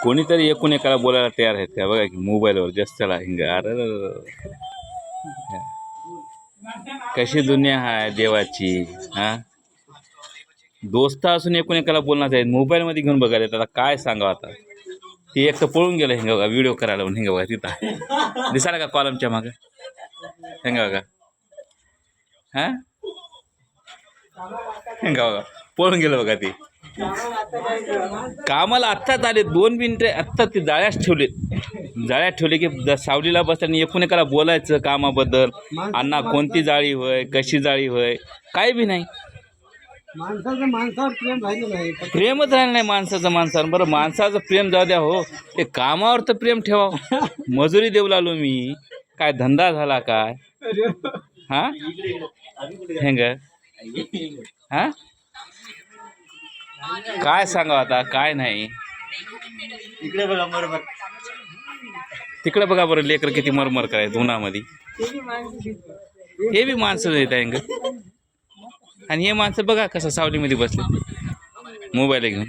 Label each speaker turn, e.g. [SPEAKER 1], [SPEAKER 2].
[SPEAKER 1] कोणीतरी एकूण एकाला बोलायला तयार आहेत का बघा की मोबाईलवर जास्त चला हिंग अरे कशी दुनिया आहे देवाची हा. दोस्त असून एकूण एकाला बोलणार आहेत मोबाईलमध्ये घेऊन बघायला आता काय सांगावं आता. ते एक तर पळून गेलं हिंग बघा व्हिडिओ करायला म्हणून हिंग बघा तिथं दिसायला का कॉलमच्या मागं हिंग बघा हां हिंग बघा पळून गेलं बघा ते कामाला आत्ताच आले 2 मिनिटं आत्ता ते जाळ्यात ठेवले की सावलीला बसताना एकूण एकाला बोलायचं कामाबद्दल. अण्णा कोणती जाळी होय कशी जाळी होय काय बी नाही.
[SPEAKER 2] माणसावर प्रेम राहिलं नाही.
[SPEAKER 1] प्रेमच राहिलं नाही माणसाचं. बरं माणसाचं प्रेम जाऊ द्या हो ते कामावर तर प्रेम ठेवा. मजुरी देऊ लागलो मी काय धंदा झाला काय हां हेंग हां काय सांगावं आता काय नाही. तिकडे बघा बरं लेकर किती मरमर करायचं उन्हामध्ये. हे बी माणसं येत आहे आणि हे माणसं बघा कसं सावलीमध्ये बसले मोबाईल घेऊन.